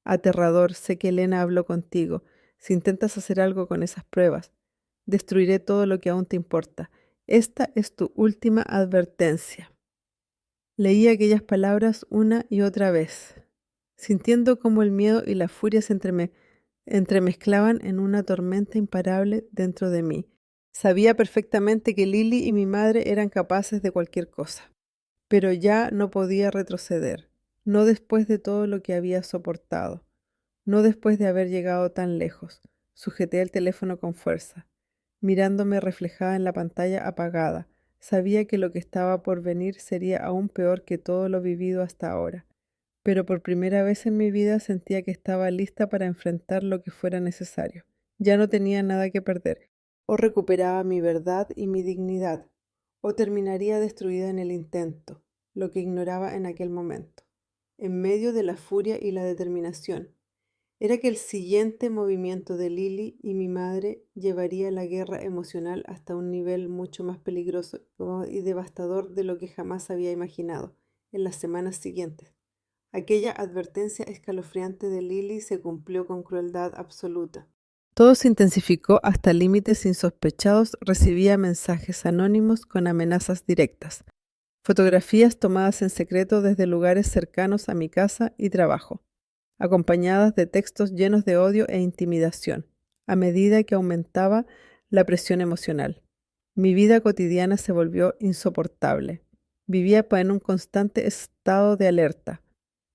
aterrador. Sé que Elena habló contigo. Si intentas hacer algo con esas pruebas, destruiré todo lo que aún te importa. Esta es tu última advertencia. Leí aquellas palabras una y otra vez, sintiendo cómo el miedo y la furia se entremezclaban en una tormenta imparable dentro de mí. Sabía perfectamente que Lily y mi madre eran capaces de cualquier cosa, pero ya no podía retroceder, no después de todo lo que había soportado, no después de haber llegado tan lejos. Sujeté el teléfono con fuerza, mirándome reflejada en la pantalla apagada. Sabía que lo que estaba por venir sería aún peor que todo lo vivido hasta ahora, pero por primera vez en mi vida sentía que estaba lista para enfrentar lo que fuera necesario. Ya no tenía nada que perder. O recuperaba mi verdad y mi dignidad, o terminaría destruida en el intento, lo que ignoraba en aquel momento. En medio de la furia y la determinación, era que el siguiente movimiento de Lily y mi madre llevaría la guerra emocional hasta un nivel mucho más peligroso y devastador de lo que jamás había imaginado. En las semanas siguientes, aquella advertencia escalofriante de Lily se cumplió con crueldad absoluta. Todo se intensificó hasta límites insospechados. Recibía mensajes anónimos con amenazas directas, fotografías tomadas en secreto desde lugares cercanos a mi casa y trabajo, acompañadas de textos llenos de odio e intimidación, a medida que aumentaba la presión emocional. Mi vida cotidiana se volvió insoportable. Vivía en un constante estado de alerta,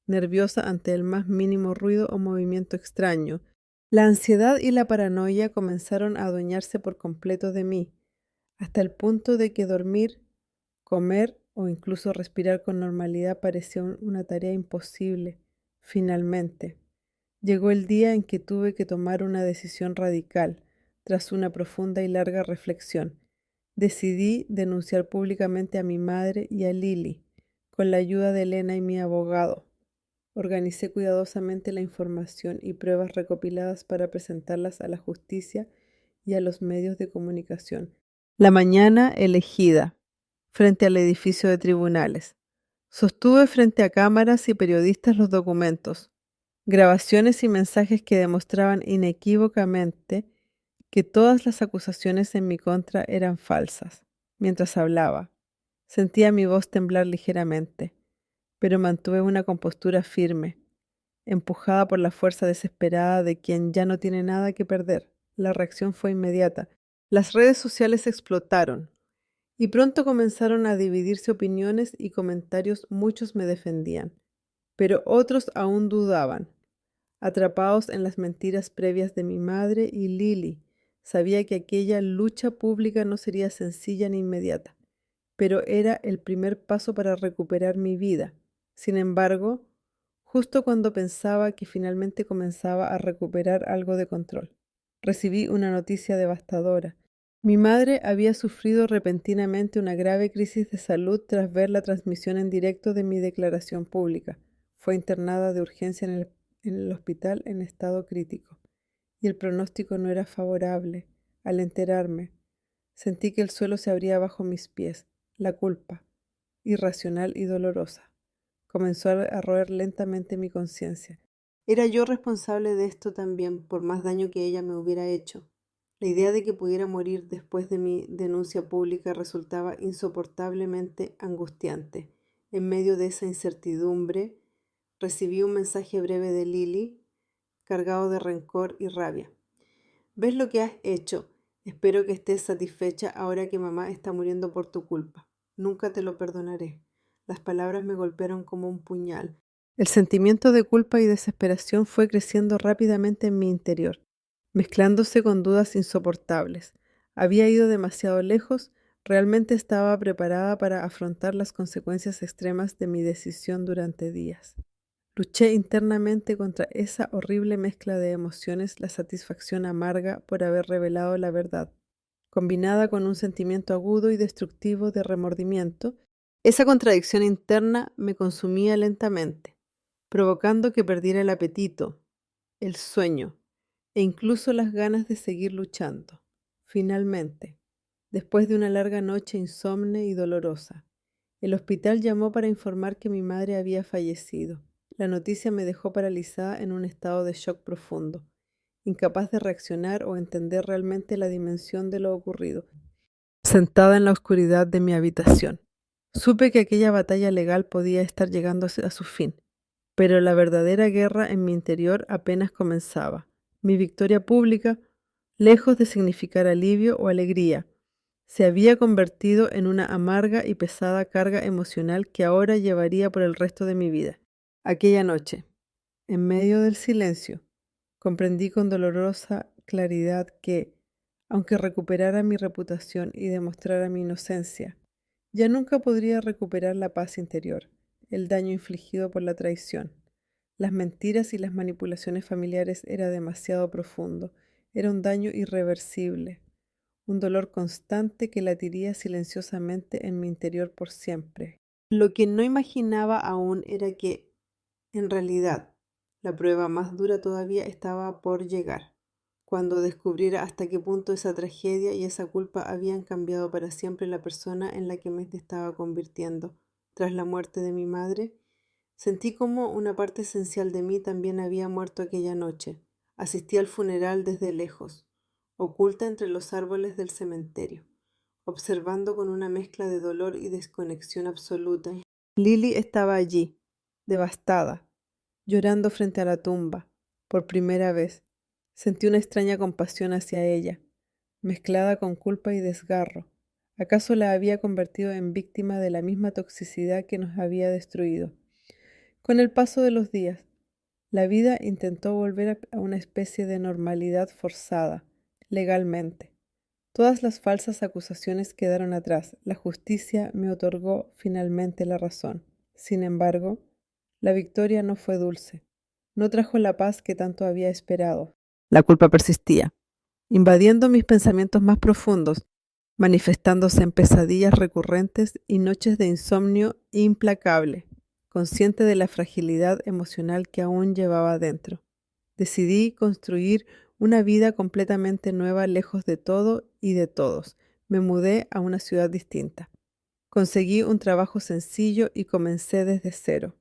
nerviosa ante el más mínimo ruido o movimiento extraño. La ansiedad y la paranoia comenzaron a adueñarse por completo de mí, hasta el punto de que dormir, comer o incluso respirar con normalidad parecía una tarea imposible. Finalmente, llegó el día en que tuve que tomar una decisión radical. Tras una profunda y larga reflexión, decidí denunciar públicamente a mi madre y a Lily, con la ayuda de Elena y mi abogado. Organicé cuidadosamente la información y pruebas recopiladas para presentarlas a la justicia y a los medios de comunicación. La mañana elegida, frente al edificio de tribunales, Sostuve frente a cámaras y periodistas los documentos, grabaciones y mensajes que demostraban inequívocamente que todas las acusaciones en mi contra eran falsas. Mientras hablaba, sentía mi voz temblar ligeramente, pero mantuve una compostura firme, empujada por la fuerza desesperada de quien ya no tiene nada que perder. La reacción fue inmediata. Las redes sociales explotaron y pronto comenzaron a dividirse opiniones y comentarios. Muchos me defendían, pero otros aún dudaban, atrapados en las mentiras previas de mi madre y Lily. Sabía que aquella lucha pública no sería sencilla ni inmediata, pero era el primer paso para recuperar mi vida. Sin embargo, justo cuando pensaba que finalmente comenzaba a recuperar algo de control, recibí una noticia devastadora. Mi madre había sufrido repentinamente una grave crisis de salud tras ver la transmisión en directo de mi declaración pública. Fue internada de urgencia en el hospital en estado crítico, y el pronóstico no era favorable. Al enterarme, sentí que el suelo se abría bajo mis pies. La culpa, irracional y dolorosa, comenzó a roer lentamente mi conciencia. Era yo responsable de esto también, por más daño que ella me hubiera hecho. La idea de que pudiera morir después de mi denuncia pública resultaba insoportablemente angustiante. En medio de esa incertidumbre, recibí un mensaje breve de Lily, cargado de rencor y rabia. ¿Ves lo que has hecho? Espero que estés satisfecha ahora que mamá está muriendo por tu culpa. Nunca te lo perdonaré. Las palabras me golpearon como un puñal. El sentimiento de culpa y desesperación fue creciendo rápidamente en mi interior, mezclándose con dudas insoportables. Había ido demasiado lejos. Realmente estaba preparada para afrontar las consecuencias extremas de mi decisión durante días. Luché internamente contra esa horrible mezcla de emociones, la satisfacción amarga por haber revelado la verdad, combinada con un sentimiento agudo y destructivo de remordimiento. Esa contradicción interna me consumía lentamente, provocando que perdiera el apetito, el sueño e incluso las ganas de seguir luchando. Finalmente, después de una larga noche insomne y dolorosa, el hospital llamó para informar que mi madre había fallecido. La noticia me dejó paralizada en un estado de shock profundo, incapaz de reaccionar o entender realmente la dimensión de lo ocurrido. Sentada en la oscuridad de mi habitación, supe que aquella batalla legal podía estar llegando a su fin, pero la verdadera guerra en mi interior apenas comenzaba. Mi victoria pública, lejos de significar alivio o alegría, se había convertido en una amarga y pesada carga emocional que ahora llevaría por el resto de mi vida. Aquella noche, en medio del silencio, comprendí con dolorosa claridad que, aunque recuperara mi reputación y demostrara mi inocencia, ya nunca podría recuperar la paz interior, el daño infligido por la traición. Las mentiras y las manipulaciones familiares era demasiado profundo, era un daño irreversible, un dolor constante que latiría silenciosamente en mi interior por siempre. Lo que no imaginaba aún era que, en realidad, la prueba más dura todavía estaba por llegar, cuando descubriera hasta qué punto esa tragedia y esa culpa habían cambiado para siempre la persona en la que me estaba convirtiendo. Tras la muerte de mi madre, sentí como una parte esencial de mí también había muerto aquella noche. Asistí al funeral desde lejos, oculta entre los árboles del cementerio, observando con una mezcla de dolor y desconexión absoluta. Lily estaba allí, devastada, llorando frente a la tumba. Por primera vez, sentí una extraña compasión hacia ella, mezclada con culpa y desgarro. ¿Acaso la había convertido en víctima de la misma toxicidad que nos había destruido? Con el paso de los días, la vida intentó volver a una especie de normalidad forzada, legalmente. Todas las falsas acusaciones quedaron atrás. La justicia me otorgó finalmente la razón. Sin embargo, la victoria no fue dulce. No trajo la paz que tanto había esperado. La culpa persistía, invadiendo mis pensamientos más profundos, manifestándose en pesadillas recurrentes y noches de insomnio implacable. Consciente de la fragilidad emocional que aún llevaba dentro, decidí construir una vida completamente nueva lejos de todo y de todos. Me mudé a una ciudad distinta, Conseguí un trabajo sencillo y comencé desde cero,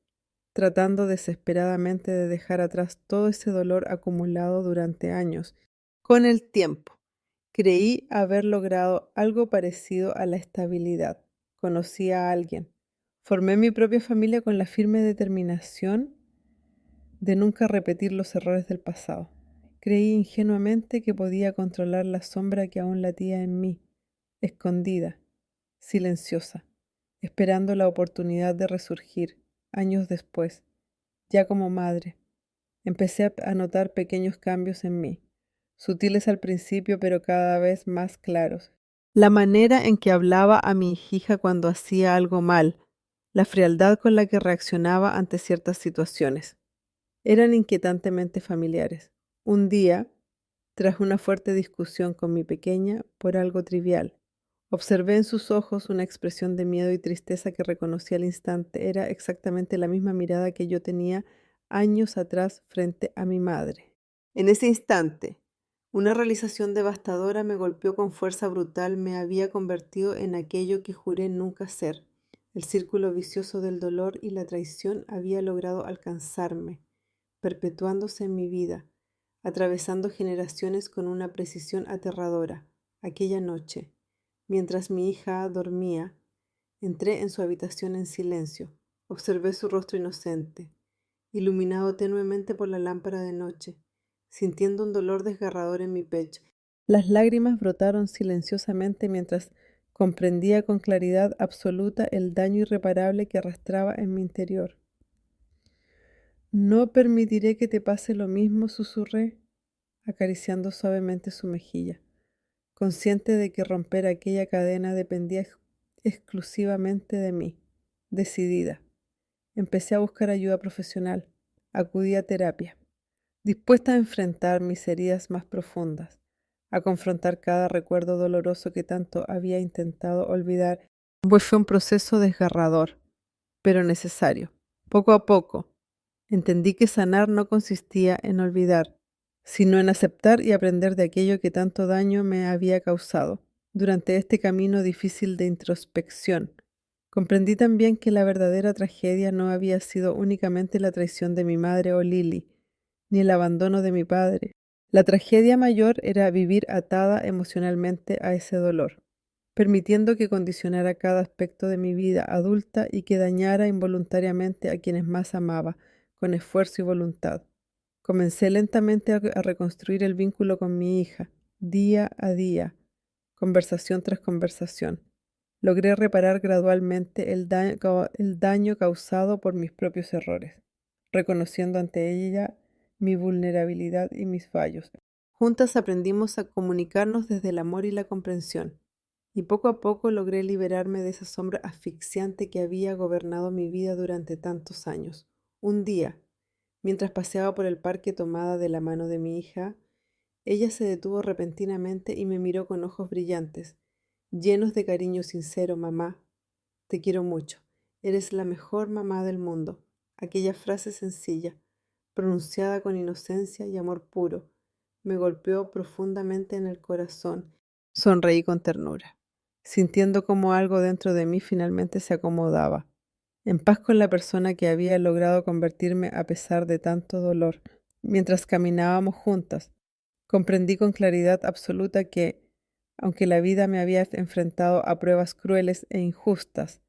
tratando desesperadamente de dejar atrás todo ese dolor acumulado durante años. Con el tiempo, creí haber logrado algo parecido a la estabilidad. Conocí a alguien. Formé mi propia familia con la firme determinación de nunca repetir los errores del pasado. Creí ingenuamente que podía controlar la sombra que aún latía en mí, escondida, silenciosa, esperando la oportunidad de resurgir, años después, ya como madre. Empecé a notar pequeños cambios en mí, sutiles al principio pero cada vez más claros. La manera en que hablaba a mi hija cuando hacía algo mal, la frialdad con la que reaccionaba ante ciertas situaciones, eran inquietantemente familiares. Un día, tras una fuerte discusión con mi pequeña por algo trivial, observé en sus ojos una expresión de miedo y tristeza que reconocí al instante. Era exactamente la misma mirada que yo tenía años atrás frente a mi madre. En ese instante, una realización devastadora me golpeó con fuerza brutal. Me había convertido en aquello que juré nunca ser. El círculo vicioso del dolor y la traición había logrado alcanzarme, perpetuándose en mi vida, atravesando generaciones con una precisión aterradora. Aquella noche, mientras mi hija dormía, entré en su habitación en silencio. Observé su rostro inocente, iluminado tenuemente por la lámpara de noche, sintiendo un dolor desgarrador en mi pecho. Las lágrimas brotaron silenciosamente mientras comprendía con claridad absoluta el daño irreparable que arrastraba en mi interior. No permitiré que te pase lo mismo, susurré, acariciando suavemente su mejilla, consciente de que romper aquella cadena dependía exclusivamente de mí. Decidida, empecé a buscar ayuda profesional. Acudí a terapia, dispuesta a enfrentar mis heridas más profundas, a confrontar cada recuerdo doloroso que tanto había intentado olvidar. Pues fue un proceso desgarrador, pero necesario. Poco a poco, entendí que sanar no consistía en olvidar, sino en aceptar y aprender de aquello que tanto daño me había causado. Durante este camino difícil de introspección, comprendí también que la verdadera tragedia no había sido únicamente la traición de mi madre o Lily, ni el abandono de mi padre. La tragedia mayor era vivir atada emocionalmente a ese dolor, permitiendo que condicionara cada aspecto de mi vida adulta y que dañara involuntariamente a quienes más amaba, con esfuerzo y voluntad. Comencé lentamente a reconstruir el vínculo con mi hija, día a día, conversación tras conversación. Logré reparar gradualmente el daño causado por mis propios errores, reconociendo ante ella mi vulnerabilidad y mis fallos. Juntas aprendimos a comunicarnos desde el amor y la comprensión, y poco a poco logré liberarme de esa sombra asfixiante que había gobernado mi vida durante tantos años. Un día, mientras paseaba por el parque tomada de la mano de mi hija, ella se detuvo repentinamente y me miró con ojos brillantes, llenos de cariño sincero. Mamá, te quiero mucho. Eres la mejor mamá del mundo. Aquella frase sencilla, pronunciada con inocencia y amor puro, me golpeó profundamente en el corazón. Sonreí con ternura, sintiendo como algo dentro de mí finalmente se acomodaba, en paz con la persona que había logrado convertirme a pesar de tanto dolor. Mientras caminábamos juntas, comprendí con claridad absoluta que, aunque la vida me había enfrentado a pruebas crueles e injustas,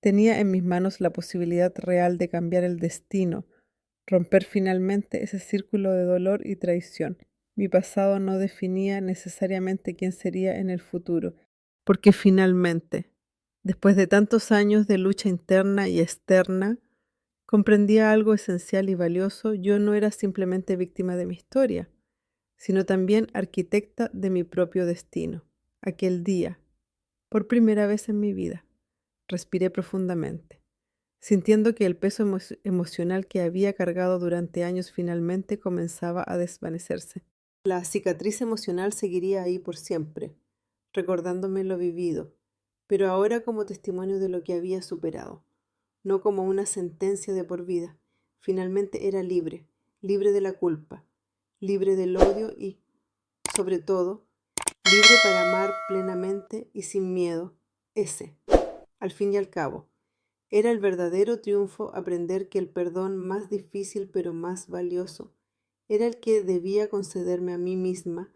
tenía en mis manos la posibilidad real de cambiar el destino, romper finalmente ese círculo de dolor y traición. Mi pasado no definía necesariamente quién sería en el futuro, porque finalmente, después de tantos años de lucha interna y externa, comprendía algo esencial y valioso. Yo no era simplemente víctima de mi historia, sino también arquitecta de mi propio destino. Aquel día, por primera vez en mi vida, respiré profundamente, sintiendo que el peso emocional que había cargado durante años finalmente comenzaba a desvanecerse. La cicatriz emocional seguiría ahí por siempre, recordándome lo vivido, pero ahora como testimonio de lo que había superado, no como una sentencia de por vida. Finalmente era libre, libre de la culpa, libre del odio y, sobre todo, libre para amar plenamente y sin miedo. Ese, Al fin y al cabo, era el verdadero triunfo aprender que el perdón más difícil pero más valioso era el que debía concederme a mí misma